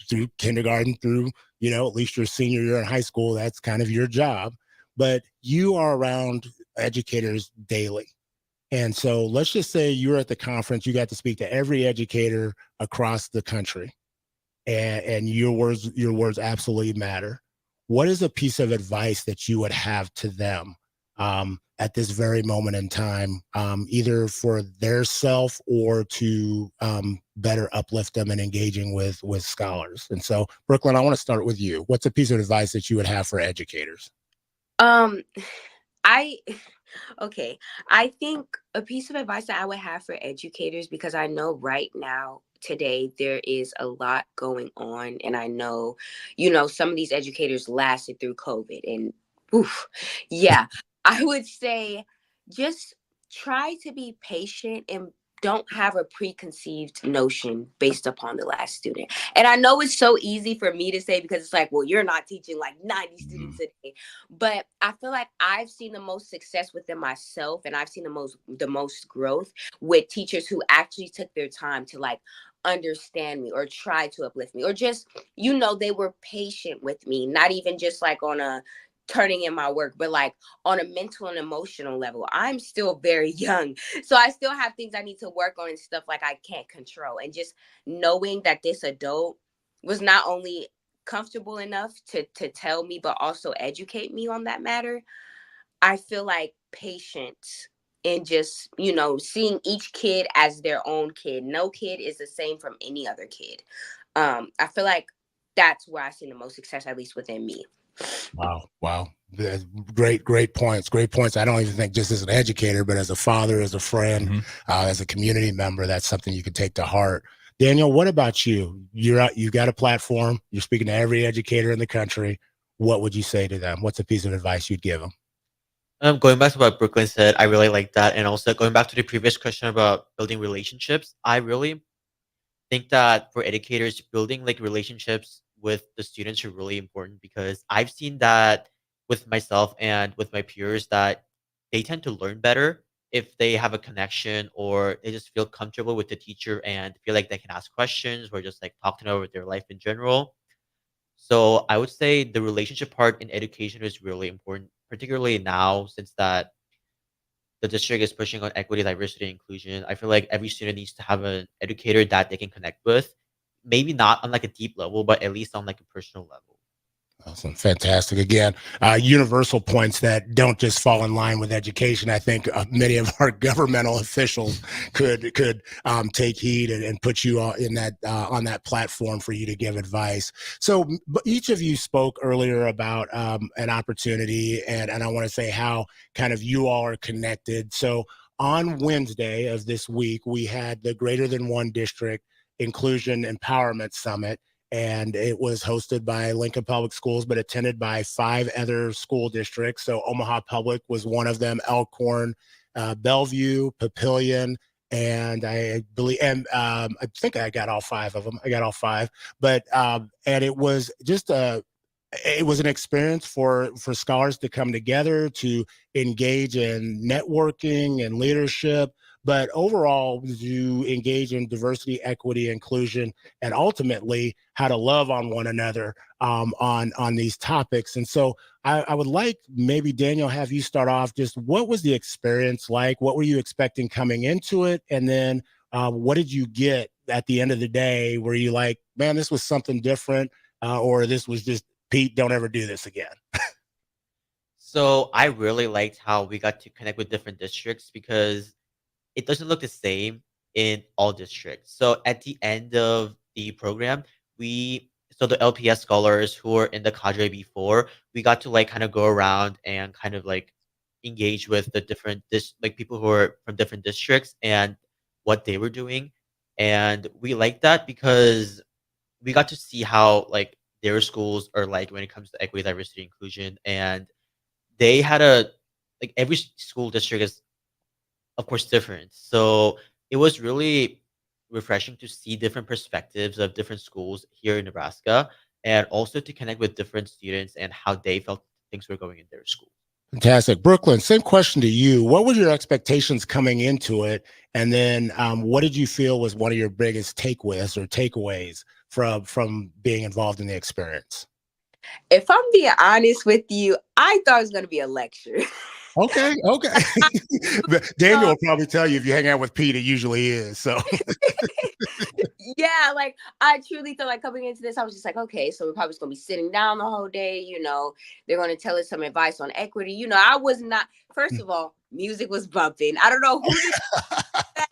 through kindergarten through, at least your senior year in high school, that's kind of your job. But you are around educators daily. And so let's just say you're at the conference, you got to speak to every educator across the country, and your words absolutely matter. What is a piece of advice that you would have to them at this very moment in time, either for their self or to better uplift them in engaging with scholars? And so, Brooklyn, I want to start with you. What's a piece of advice that you would have for educators? I think a piece of advice that I would have for educators, because I know right now, today, there is a lot going on. And I know, some of these educators lasted through COVID. And I would say just try to be patient and don't have a preconceived notion based upon the last student. And I know it's so easy for me to say because it's like, well, you're not teaching like 90 students a day. But I feel like I've seen the most success within myself, and I've seen the most growth with teachers who actually took their time to like understand me or try to uplift me, or just, they were patient with me, not even just like on a turning in my work, but like on a mental and emotional level. I'm still very young, so I still have things I need to work on and stuff like I can't control. And just knowing that this adult was not only comfortable enough to tell me, but also educate me on that matter, I feel like patience and just, seeing each kid as their own kid. No kid is the same from any other kid. I feel like that's where I see the most success, at least within me. Wow. Great points. Great points. I don't even think just as an educator, but as a father, as a friend, as a community member, that's something you can take to heart. Daniel, what about you? You've got a platform. You're speaking to every educator in the country. What would you say to them? What's a piece of advice you'd give them? Going back to what Brooklyn said, I really like that. And also going back to the previous question about building relationships, I really think that for educators, building like relationships with the students are really important, because I've seen that with myself and with my peers that they tend to learn better if they have a connection, or they just feel comfortable with the teacher and feel like they can ask questions or just like talk to them about their life in general. So I would say the relationship part in education is really important, particularly now since that the district is pushing on equity, diversity, inclusion. I feel like every student needs to have an educator that they can connect with. Maybe not on like a deep level, but at least on like a personal level. Awesome. Fantastic. Again, universal points that don't just fall in line with education. I think many of our governmental officials could take heed and put you in that on that platform for you to give advice. So each of you spoke earlier about an opportunity, and I want to say how kind of you all are connected. So on Wednesday of this week, we had the Greater Than One District Inclusion Empowerment Summit. And it was hosted by Lincoln Public Schools, but attended by 5 other school districts. So Omaha Public was one of them, Elkhorn, Bellevue, Papillion, and I believe, and I think I got all 5 of them. I got all 5, but and it was just it was an experience for scholars to come together to engage in networking and leadership, but overall to engage in diversity, equity, inclusion, and ultimately how to love on one another on these topics. And so I would like maybe, Daniel, have you start off. Just what was the experience like? What were you expecting coming into it? And then what did you get at the end of the day? Were you like, man, this was something different, or this was just, Pete, don't ever do this again? So I really liked how we got to connect with different districts, because it doesn't look the same in all districts. So at the end of the program, the LPS scholars who were in the cadre before, we got to like kind of go around and kind of like engage with the different people who are from different districts and what they were doing. And we liked that because we got to see how like their schools are like when it comes to equity, diversity, inclusion. And they had every school district is of course different. So it was really refreshing to see different perspectives of different schools here in Nebraska, and also to connect with different students and how they felt things were going in their school. Fantastic. Brooklyn, same question to you. What were your expectations coming into it? And then what did you feel was one of your biggest takeaways from being involved in the experience? If I'm being honest with you, I thought it was going to be a lecture. Okay. Daniel will probably tell you if you hang out with Pete, it usually is. So yeah, like I truly thought like coming into this, I was just like, okay, so we're probably just gonna be sitting down the whole day, they're gonna tell us some advice on equity. I was not, first of all, music was bumping. I don't know who did that.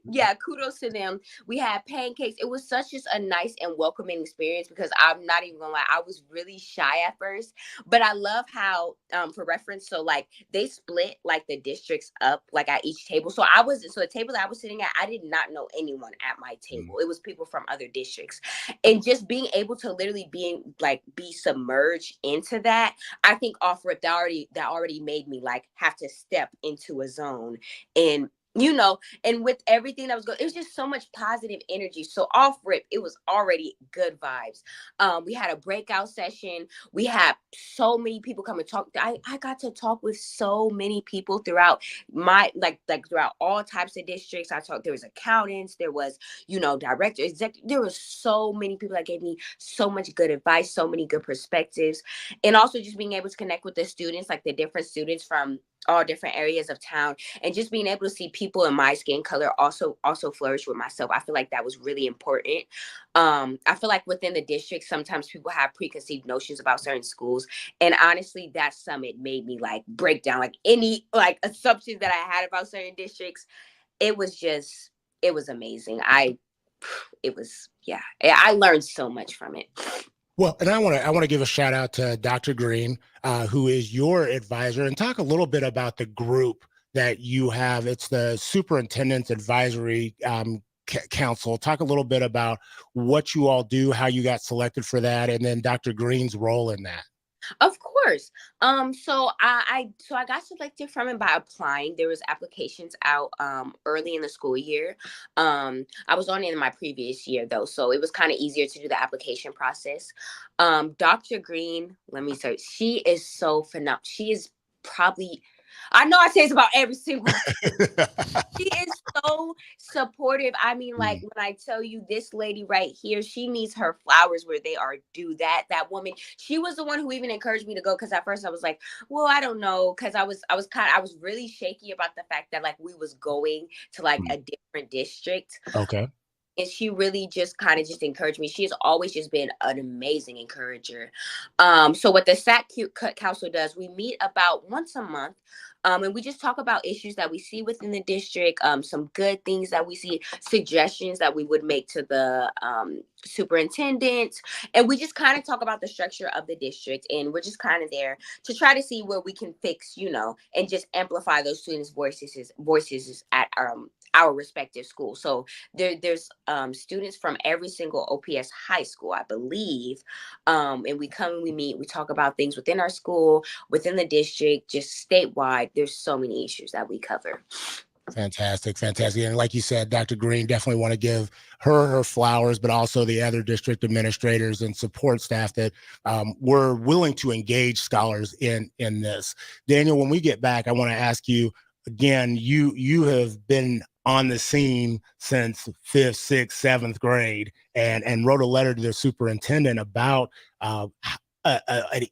Yeah, kudos to them. We had pancakes. It was such just a nice and welcoming experience, because I'm not even gonna lie, I was really shy at first, but I love how, for reference, so like they split like the districts up like at each table. So the table that I was sitting at, I did not know anyone at my table. It was people from other districts, and just being able to literally be submerged into that, I think off rip that already made me like have to step into a zone and you know, and with everything that was going, it was just so much positive energy. So off rip, it was already good vibes. We had a breakout session. We had so many people come and talk. I got to talk with so many people throughout my, like throughout all types of districts. There was accountants, there was, you know, director, executive. There were so many people that gave me so much good advice, so many good perspectives. And also just being able to connect with the students, like the different students from all different areas of town, and just being able to see people in my skin color also flourish with myself. I feel like that was really important. I feel like within the district, sometimes people have preconceived notions about certain schools. And honestly, that summit made me like break down like any like assumptions that I had about certain districts. It was amazing. I learned so much from it. Well, and I want to give a shout out to Dr. Green, who is your advisor, and talk a little bit about the group that you have. It's the Superintendent's Advisory Council. Talk a little bit about what you all do, how you got selected for that, and then Dr. Green's role in that. Of course. So I got selected from it by applying. There was applications out early in the school year. I was on it in my previous year though, so it was kind of easier to do the application process. Dr. Green, let me search. She is so phenomenal. She is probably, I know I say it's about every single she is so supportive. I mean, like when I tell you this lady right here, she needs her flowers where they are due. That woman, she was the one who even encouraged me to go, because at first I was like, well, I don't know, because I was really shaky about the fact that like we was going to like a different district. Okay. And she really just kind of just encouraged me. She has always just been an amazing encourager. So what the SAC Council does, we meet about once a month. And we just talk about issues that we see within the district, some good things that we see, suggestions that we would make to the superintendent. And we just kind of talk about the structure of the district. And we're just kind of there to try to see where we can fix, you know, and just amplify those students' voices at our respective schools. So there's students from every single OPS high school, I believe. And we come and we meet, we talk about things within our school, within the district, just statewide. There's so many issues that we cover. Fantastic. And like you said, Dr. Green, definitely want to give her flowers, but also the other district administrators and support staff that were willing to engage scholars in this. Daniel, when we get back, I want to ask you again, you have been on the scene since 5th, 6th, 7th grade and wrote a letter to the superintendent about an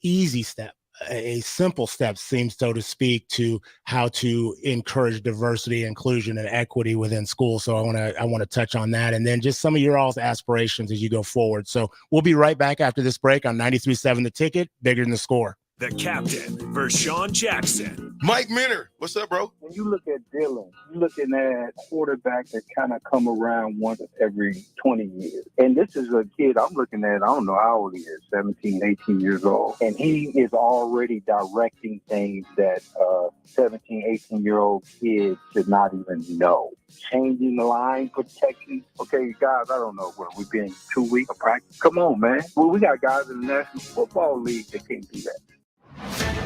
easy step, a simple step seems, so to speak, to how to encourage diversity, inclusion, and equity within schools. So I want to touch on that, and then just some of your all's aspirations as you go forward. So we'll be right back after this break on 93.7 The Ticket, Bigger Than the Score. The captain, Vershawn Jackson. Mike Minner, what's up, bro? When you look at Dylan, you're looking at quarterbacks that kind of come around once every 20 years. And this is a kid I'm looking at, I don't know how old he is, 17, 18 years old. And he is already directing things that 17, 18-year-old kids should not even know. Changing the line protection. Okay, guys, I don't know where we've been 2 weeks of practice. Come on, man. Well, we got guys in the National Football League that can't do that.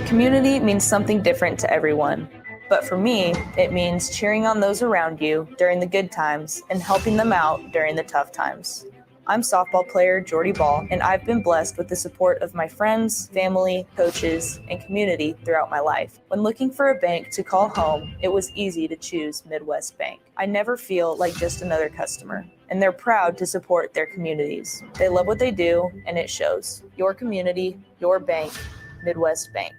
Community means something different to everyone. But for me, it means cheering on those around you during the good times and helping them out during the tough times. I'm softball player Jordy Ball, and I've been blessed with the support of my friends, family, coaches, and community throughout my life. When looking for a bank to call home, it was easy to choose Midwest Bank. I never feel like just another customer, and they're proud to support their communities. They love what they do, and it shows. Your community, your bank, Midwest Bank.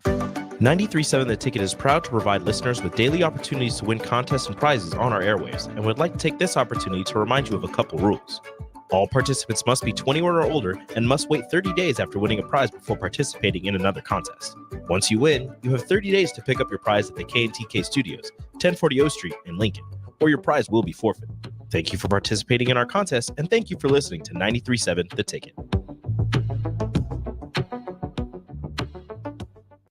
93.7 The Ticket is proud to provide listeners with daily opportunities to win contests and prizes on our airwaves, and would like to take this opportunity to remind you of a couple rules. All participants must be 21 or older and must wait 30 days after winning a prize before participating in another contest. Once you win, you have 30 days to pick up your prize at the K&TK Studios, 1040 O Street in Lincoln, or your prize will be forfeited. Thank you for participating in our contest, and thank you for listening to 93.7 The Ticket.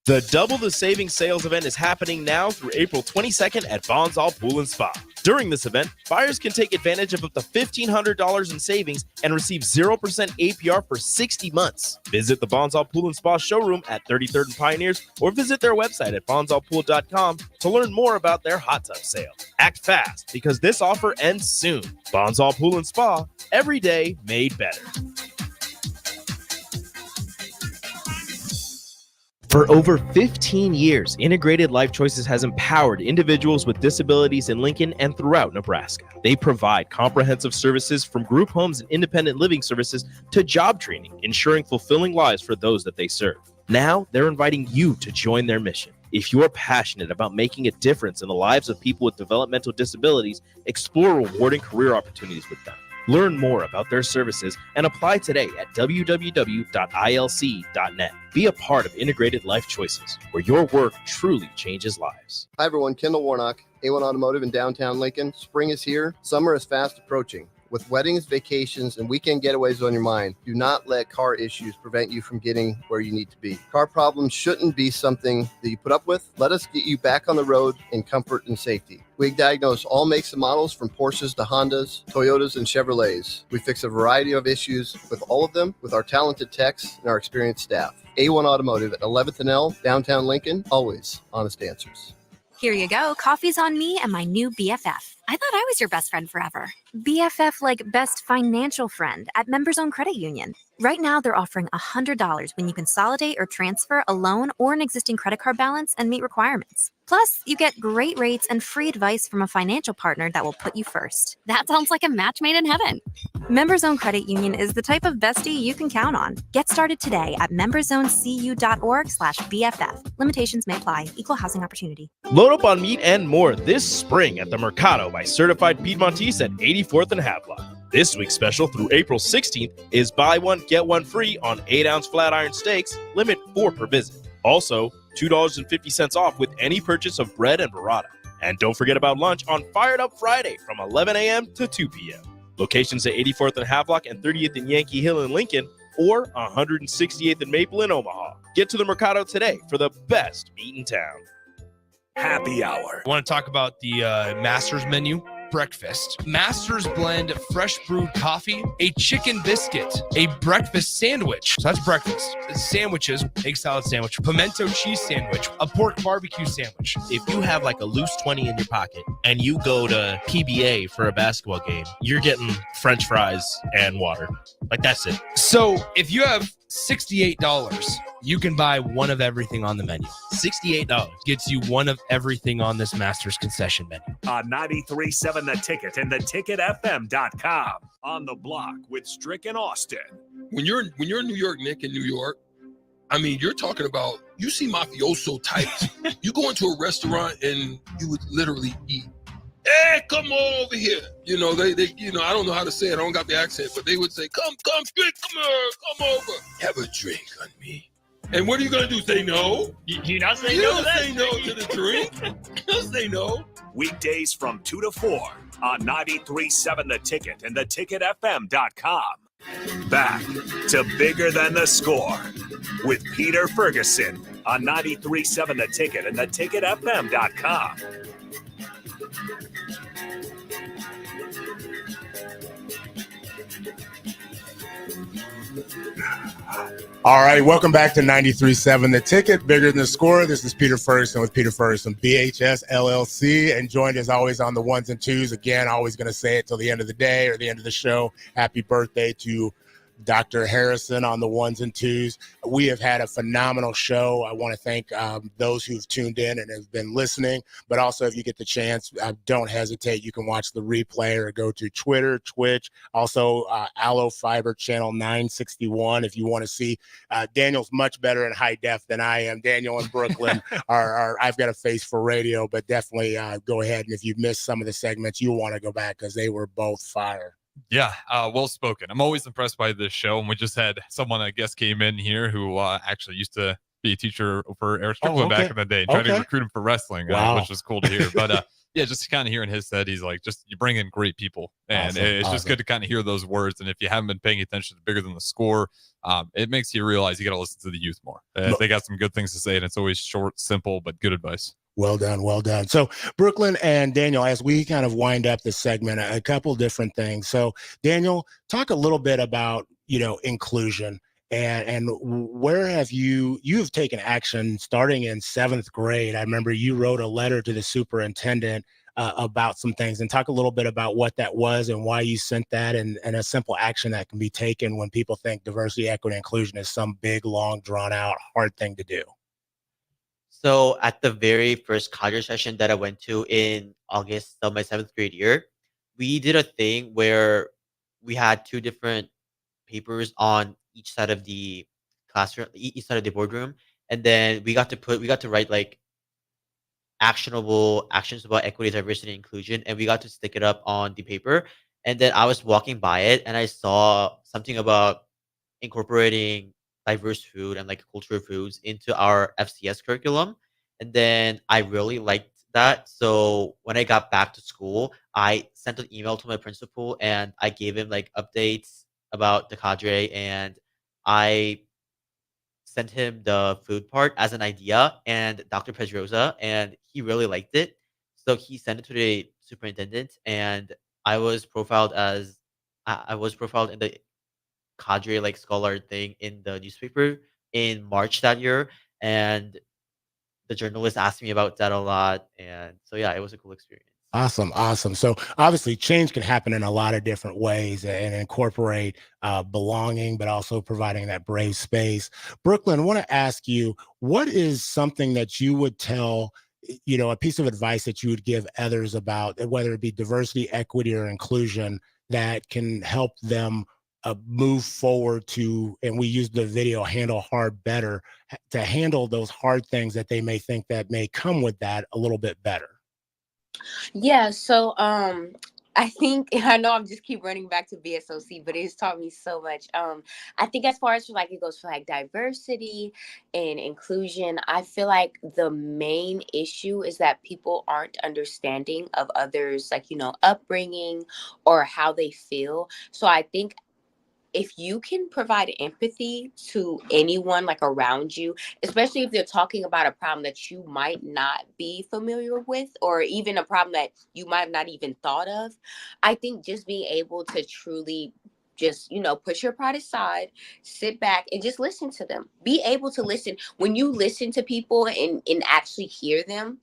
The Double the Savings sales event is happening now through April 22nd at Bonsall Pool & Spa. During this event, buyers can take advantage of up to $1,500 in savings and receive 0% APR for 60 months. Visit the Bonsall Pool & Spa showroom at 33rd and Pioneers or visit their website at bonsallpool.com to learn more about their hot tub sale. Act fast because this offer ends soon. Bonsall Pool & Spa, every day made better. For over 15 years, Integrated Life Choices has empowered individuals with disabilities in Lincoln and throughout Nebraska. They provide comprehensive services from group homes and independent living services to job training, ensuring fulfilling lives for those that they serve. Now, they're inviting you to join their mission. If you're passionate about making a difference in the lives of people with developmental disabilities, explore rewarding career opportunities with them. Learn more about their services and apply today at www.ilc.net. Be a part of Integrated Life Choices, where your work truly changes lives. Hi, everyone. Kendall Warnock, A1 Automotive in downtown Lincoln. Spring is here. Summer is fast approaching. With weddings, vacations, and weekend getaways on your mind, do not let car issues prevent you from getting where you need to be. Car problems shouldn't be something that you put up with. Let us get you back on the road in comfort and safety. We diagnose all makes and models from Porsches to Hondas, Toyotas, and Chevrolets. We fix a variety of issues with all of them with our talented techs and our experienced staff. A1 Automotive at 11th and L, downtown Lincoln, always honest answers. Here you go. Coffee's on me and my new BFF. I thought I was your best friend forever. BFF like best financial friend at Members Own Credit Union. Right now, they're offering $100 when you consolidate or transfer a loan or an existing credit card balance and meet requirements. Plus, you get great rates and free advice from a financial partner that will put you first. That sounds like a match made in heaven. Members Own Credit Union is the type of bestie you can count on. Get started today at memberzonecu.org/BFF. Limitations may apply. Equal housing opportunity. Load up on meat and more this spring at the Mercado by Certified Piedmontese at 84th and Havelock. This week's special through April 16th is buy one, get one free on 8-ounce flat iron steaks, limit 4 per visit. Also, $2.50 off with any purchase of bread and burrata. And don't forget about lunch on Fired Up Friday from 11 a.m. to 2 p.m. Locations at 84th and Havelock and 30th and Yankee Hill in Lincoln or 168th and Maple in Omaha. Get to the Mercado today for the best meat in town. Happy hour. I want to talk about the Masters menu. Breakfast. Masters blend fresh brewed coffee, a chicken biscuit, a breakfast sandwich. So that's breakfast. Sandwiches, egg salad sandwich, pimento cheese sandwich, a pork barbecue sandwich. If you have like a loose 20 in your pocket and you go to PBA for a basketball game, you're getting French fries and water. Like that's it. So if you have $68, you can buy one of everything on the menu. $68 gets you one of everything on this Masters concession menu. On 93.7 The Ticket and theticketfm.com. On the block with Strick and Austin. When you're in New York, Nick, in New York, I mean, you're talking about, you see mafioso types. You go into a restaurant and you would literally eat. Hey, come over here. You know, they I don't know how to say it. I don't got the accent, but they would say, come, Strick, come here, come over. Have a drink on me. And what are you going to do? Say no? You not say you no don't to that? say no to the drink. You don't say no. Weekdays from 2 to 4 on 93.7 The Ticket and theticketfm.com. Back to Bigger Than the Score with Peter Ferguson on 93.7 The Ticket and theticketfm.com. All right, welcome back to 93.7 The Ticket, Bigger Than the Score. This is Peter Ferguson with Peter Ferguson, BHS LLC, and joined as always on the ones and twos. Again, always going to say it till the end of the day or the end of the show. Happy birthday to Dr. Harrison on the ones and twos. We have had a phenomenal show. I want to thank those who've tuned in and have been listening, but also if you get the chance, don't hesitate. You can watch the replay or go to Twitter, Twitch, also Allo Fiber channel 961. If you want to see, Daniel's much better in high def than I am. Daniel and Brooklyn are I've got a face for radio, but definitely go ahead. And if you've missed some of the segments, you'll want to go back because they were both fire. Yeah, well spoken. I'm always impressed by this show. And we just had someone, I guess, came in here who actually used to be a teacher for Eric Strickland back in the day and tried to recruit him for wrestling, which was cool to hear. But yeah, just kind of hearing his head, he's like, just you bring in great people. And it's just good to kind of hear those words. And if you haven't been paying attention to Bigger Than the Score, it makes you realize you got to listen to the youth more. They got some good things to say, and it's always short, simple, but good advice. Well done. Well done. So, Brooklyn and Daniel, as we kind of wind up this segment, a couple different things. So, Daniel, talk a little bit about, inclusion and where have you've taken action starting in 7th grade. I remember you wrote a letter to the superintendent about some things, and talk a little bit about what that was and why you sent that, and a simple action that can be taken when people think diversity, equity, inclusion is some big, long, drawn out, hard thing to do. So at the very first cadre session that I went to in August of my 7th grade year, we did a thing where we had 2 different papers on each side of the classroom, each side of the boardroom, and then we got to write like actionable actions about equity, diversity, and inclusion, and we got to stick it up on the paper. And then I was walking by it, and I saw something about incorporating diverse food and like cultural foods into our FCS curriculum. And then I really liked that. So when I got back to school, I sent an email to my principal and I gave him like updates about the cadre, and I sent him the food part as an idea and Dr. Pedrosa, and he really liked it. So he sent it to the superintendent, and I was profiled as I was profiled in the cadre like scholar thing in the newspaper in March that year, and the journalist asked me about that a lot, and so yeah, it was a cool experience. Awesome. Awesome. So obviously change can happen in a lot of different ways and incorporate belonging, but also providing that brave space. Brooklyn, I want to ask you, what is something that you would tell, a piece of advice that you would give others about, whether it be diversity, equity, or inclusion, that can help them move forward to, and we use the video, handle hard better, to handle those hard things that they may think that may come with that a little bit better? Yeah, so I think I know I'm just keep running back to VSOC, but it's taught me so much. I think as far as for like it goes for like diversity and inclusion, I feel like the main issue is that people aren't understanding of others, like, upbringing or how they feel. So I think if you can provide empathy to anyone like around you, especially if they're talking about a problem that you might not be familiar with, or even a problem that you might have not even thought of, I think just being able to truly just, put your pride aside, sit back and just listen to them. Be able to listen. When you listen to people and actually hear them,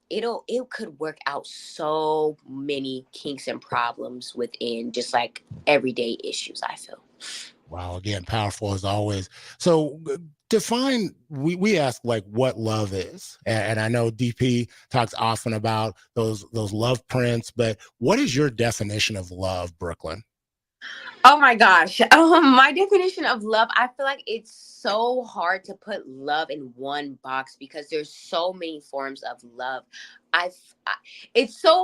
it could work out so many kinks and problems within just like everyday issues, I feel. Wow, again, powerful as always. So define, we ask like what love is. And I know DP talks often about those love prints, but what is your definition of love, Brooklyn? Oh my gosh. My definition of love, I feel like it's so hard to put love in one box because there's so many forms of love. It's so